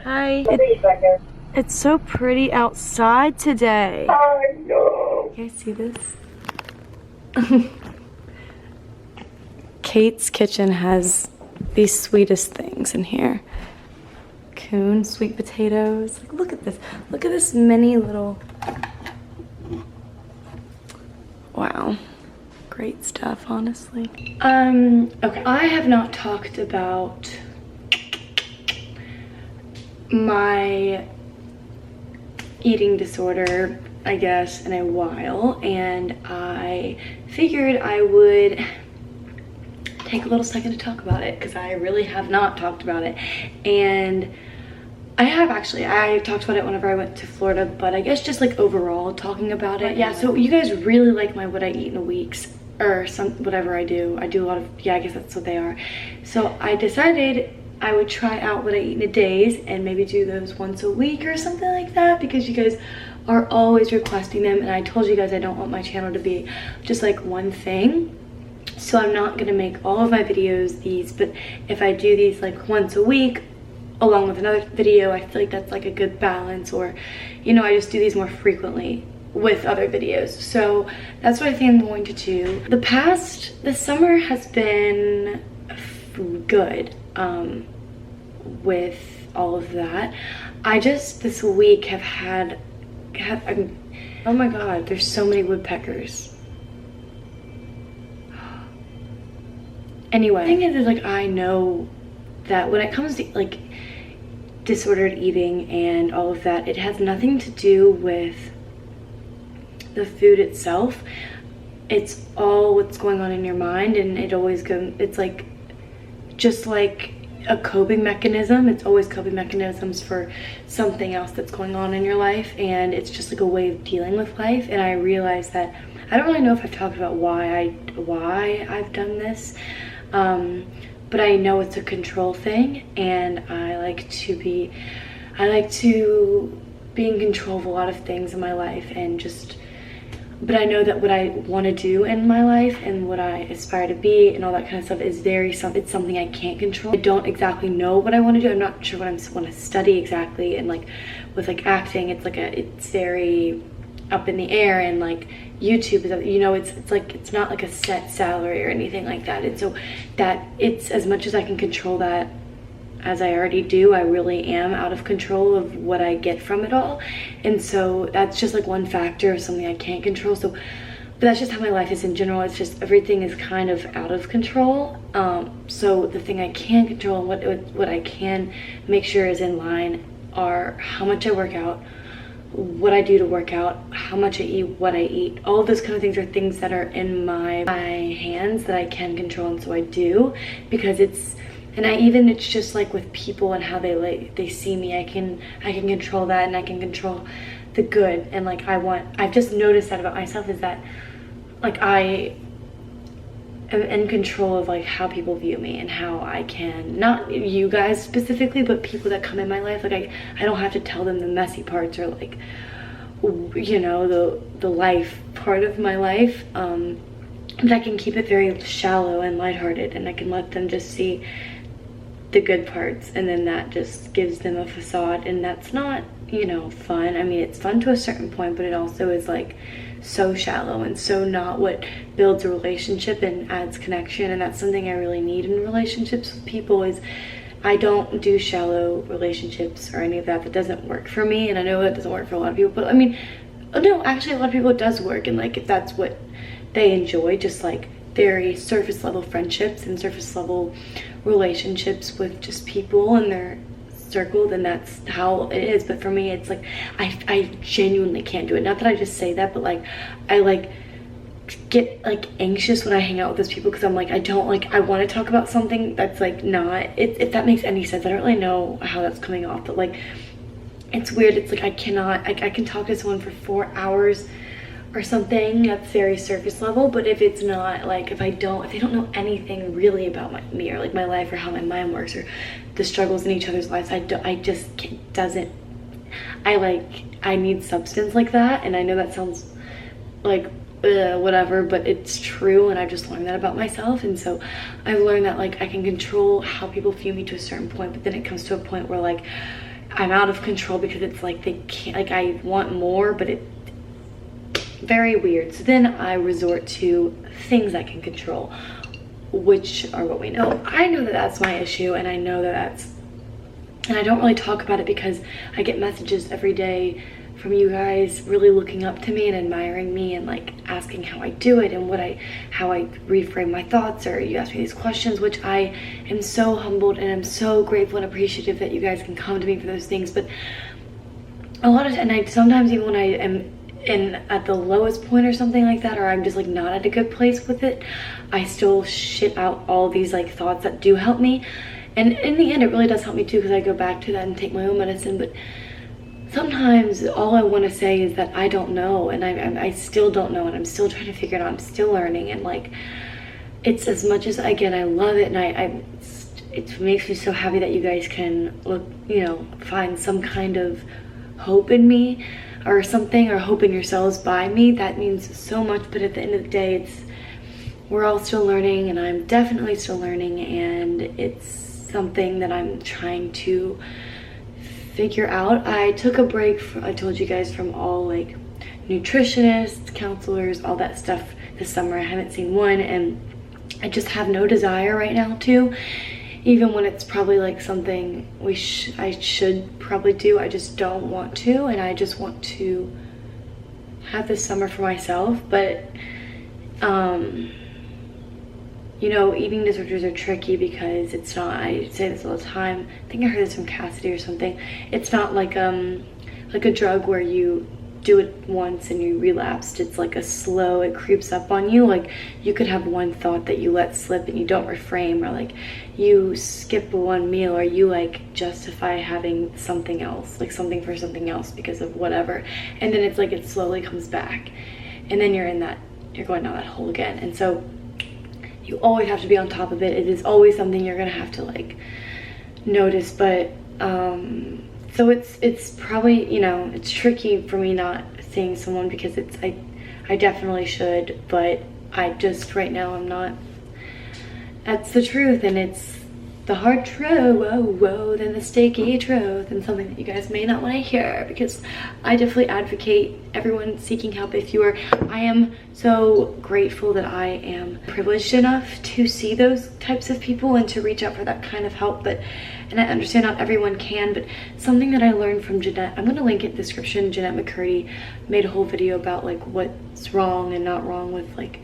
Hi. It's so pretty outside today. I know. You guys see this? Kate's kitchen has these sweetest things in here. Coon, sweet potatoes. Like, look at this. Look at this mini little... Wow. Great stuff, honestly. Okay. I have not talked about my eating disorder, I guess, in a while, and I figured I would take a little second to talk about it because I really have not talked about it. And I talked about it whenever I went to Florida, but I guess just like overall talking about it. Yeah, so you guys really like my what I eat in a week's, or whatever I do a lot of, yeah, I guess that's what they are. So I decided I would try out what I eat in a days and maybe do those once a week or something like that, because you guys are always requesting them, and I told you guys I don't want my channel to be just like one thing. So I'm not gonna make all of my videos these, but if I do these like once a week along with another video, I feel like that's like a good balance, or you know, I just do these more frequently with other videos. So that's what I think I'm going to do. The summer has been good with all of that. I just this week have had oh my god, there's so many woodpeckers. Anyway, the thing is like, I know that when it comes to like disordered eating and all of that, it has nothing to do with the food itself. It's all what's going on in your mind, and it's like just like a coping mechanism. It's always coping mechanisms for something else that's going on in your life, and it's just like a way of dealing with life. And I realized that I don't really know if I've talked about why I've done this, but I know it's a control thing, and I like to be in control of a lot of things in my life, and but I know that what I want to do in my life and what I aspire to be and all that kind of stuff is it's something I can't control. I don't exactly know what I want to do. I'm not sure what I want to study exactly, and like with like acting, it's very up in the air, and like YouTube is, you know, it's like it's not like a set salary or anything like that. And so that it's as much as I can control that, as I already do, I really am out of control of what I get from it all. And so that's just like one factor of something I can't control. So, but that's just how my life is in general. It's just everything is kind of out of control. So the thing I can control and what I can make sure is in line are how much I work out, what I do to work out, how much I eat, what I eat. All of those kind of things are things that are in my hands that I can control, and so I do, because it's just like with people and how they see me, I can control that, and I can control the good. And like I've just noticed that about myself, is that like I am in control of like how people view me, and how I can, not you guys specifically, but people that come in my life, like I don't have to tell them the messy parts, or like, you know, the life part of my life, but I can keep it very shallow and lighthearted, and I can let them just see the good parts, and then that just gives them a facade, and that's not, you know, fun. I mean, it's fun to a certain point, but it also is like so shallow and so not what builds a relationship and adds connection. And that's something I really need in relationships with people, is I don't do shallow relationships or any of that. That doesn't work for me, and I know that doesn't work for a lot of people, but I mean, no, actually a lot of people it does work, and like if that's what they enjoy, just like very surface level friendships and surface level relationships with just people and their circle, then that's how it is. But for me, it's like I genuinely can't do it. Not that I just say that, but like I like get like anxious when I hang out with those people, because I'm like, I don't like, I want to talk about something that's like not, if that makes any sense. I don't really know how that's coming off, but like it's weird. It's like I cannot, I can talk to someone for 4 hours or something that's very surface level, but if it's not like, if they don't know anything really about me or like my life or how my mind works or the struggles in each other's lives, I need substance like that. And I know that sounds like whatever, but it's true, and I've just learned that about myself. And so I've learned that like I can control how people view me to a certain point, but then it comes to a point where like I'm out of control, because it's like they can't, like I want more, but it's very weird. So then I resort to things I can control, which are what we know. I know that that's my issue, and I know that and I don't really talk about it because I get messages every day from you guys really looking up to me and admiring me and like asking how I do it and how I reframe my thoughts, or you ask me these questions, which I am so humbled and I'm so grateful and appreciative that you guys can come to me for those things. But sometimes even when I am at the lowest point or something like that, or I'm just like not at a good place with it, I still shit out all these like thoughts that do help me. And in the end, it really does help me too, because I go back to that and take my own medicine. But sometimes all I want to say is that I don't know, and I still don't know, and I'm still trying to figure it out. I'm still learning, and like it's, as much as again I love it, and it makes me so happy that you guys can look, find some kind of hope in me or something, or hope in yourselves by me. That means so much. But at the end of the day, we're all still learning, and I'm definitely still learning, and it's something that I'm trying to figure out. I took a break I told you guys, from all like nutritionists, counselors, all that stuff this summer. I haven't seen one, and I just have no desire right now to, even when it's probably like something I should probably do. I just don't want to, and I just want to have this summer for myself. But eating disorders are tricky, because it's not, I say this all the time, I think I heard this from Cassidy or something, it's not like a drug where you do it once and you relapsed. It's like a slow, it creeps up on you. Like you could have one thought that you let slip and you don't reframe, or like you skip one meal, or you like justify having something else, like something for something else because of whatever, and then it's like it slowly comes back, and then you're going down that hole again. And so you always have to be on top of it. It is always something you're gonna have to like notice. But so it's probably, it's tricky for me not seeing someone, because I definitely should, but I just right now I'm not. That's the truth, and it's the hard truth, whoa, then the sticky truth, and something that you guys may not want to hear, because I definitely advocate everyone seeking help. I am so grateful that I am privileged enough to see those types of people and to reach out for that kind of help. And I understand not everyone can, but something that I learned from Jeanette, I'm going to link it in the description. Jeanette McCurdy made a whole video about like what's wrong and not wrong with like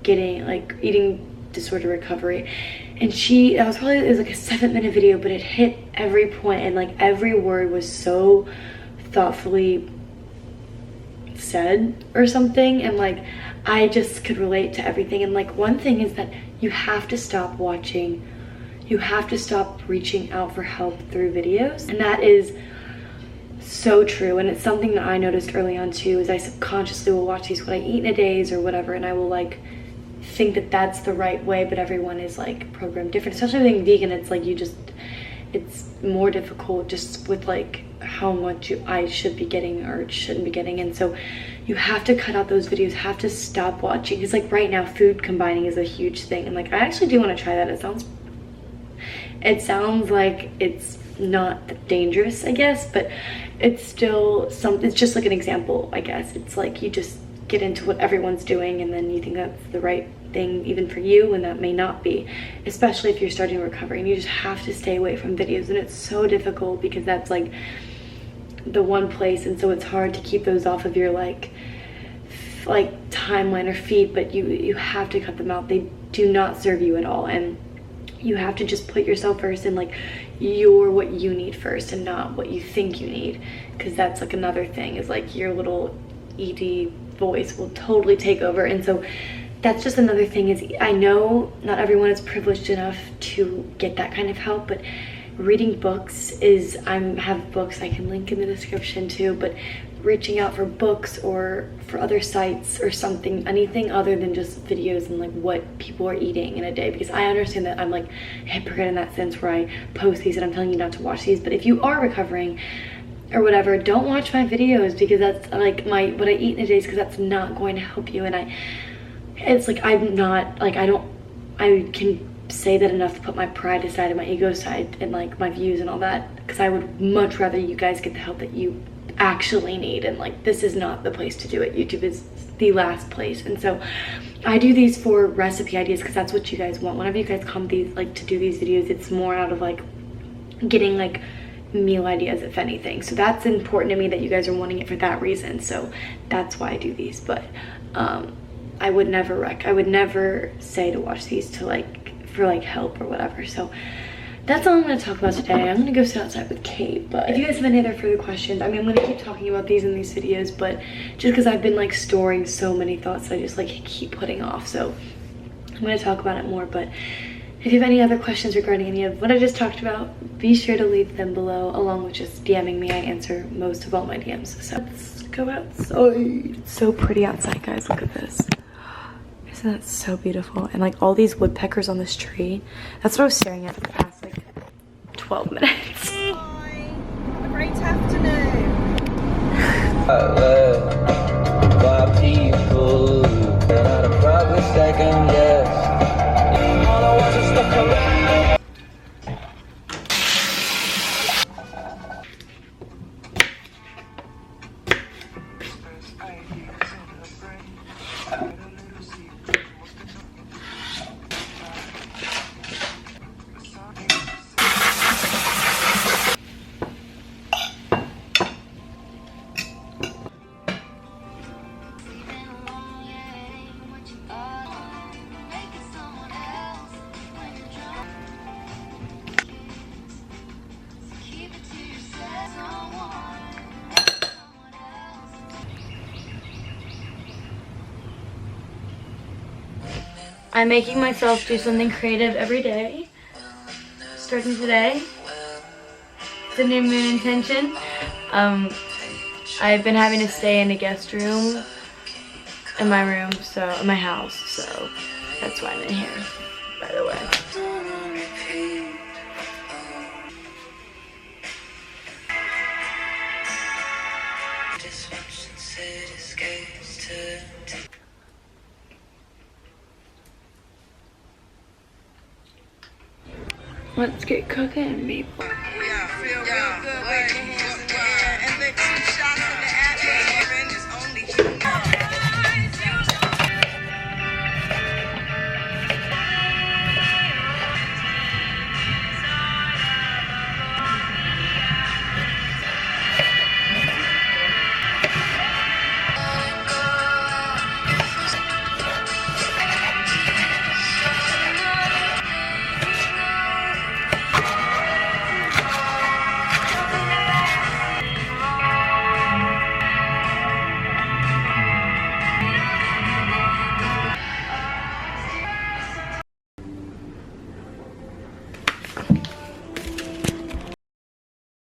eating disorder recovery. And it was like a 7-minute video, but it hit every point, and like every word was so thoughtfully said or something, and like I just could relate to everything. And like one thing is that you have to stop watching, you have to stop reaching out for help through videos, and that is so true. And it's something that I noticed early on too, is I subconsciously will watch what I eat in a days or whatever, and I will like think that that's the right way, but everyone is like programmed different, especially being vegan. It's like it's more difficult just with like how much I should be getting or shouldn't be getting. And so you have to cut out those videos, have to stop watching, because like right now food combining is a huge thing, and like I actually do want to try that. It sounds like it's not that dangerous, I guess, but it's still it's just like an example, I guess. It's like you just get into what everyone's doing, and then you think that's the right thing even for you, and that may not be, especially if you're starting recovery. And you just have to stay away from videos, and it's so difficult because that's like the one place, and so it's hard to keep those off of your like like timeline or feed, but you have to cut them out. They do not serve you at all, and you have to just put yourself first and like you're what you need first and not what you think you need, because that's like another thing, is like your little ED voice will totally take over. And so that's just another thing, is I know not everyone is privileged enough to get that kind of help, but reading books is, have books I can link in the description too, but reaching out for books or for other sites or something, anything other than just videos and like what people are eating in a day, because I understand that I'm like a hypocrite in that sense where I post these and I'm telling you not to watch these. But if you are recovering or whatever, don't watch my videos, because that's like what I eat in a day, because that's not going to help you. And it's like I'm not like, I can say that enough to put my pride aside and my ego aside and like my views and all that, because I would much rather you guys get the help that you actually need. And like, this is not the place to do it. YouTube is the last place. And so I do these for recipe ideas, because that's what you guys want. Whenever you guys come these like to do these videos, it's more out of like getting like meal ideas, if anything. So that's important to me, that you guys are wanting it for that reason. So that's why I do these. But I would never say to watch these to like for like help or whatever. So that's all I'm going to talk about today. I'm going to go sit outside with Kate. But if you guys have any other further questions, I mean, I'm going to keep talking about these in these videos, but just because I've been like storing so many thoughts, I just like keep putting off. So I'm going to talk about it more. But if you have any other questions regarding any of what I just talked about, be sure to leave them below, along with just DMing me. I answer most of all my DMs. So let's go outside. It's so pretty outside, guys. Look at this. Isn't that so beautiful? And like all these woodpeckers on this tree. That's what I was staring at for the past like 12 minutes. Hi. A great afternoon. By people that had a probably second guess. All I want is stuck around. I'm making myself do something creative every day, starting today. It's a new moon intention. I've been having to stay in a guest room in my room, so in my house, so that's why I'm in here, by the way. Let's get cooking, people.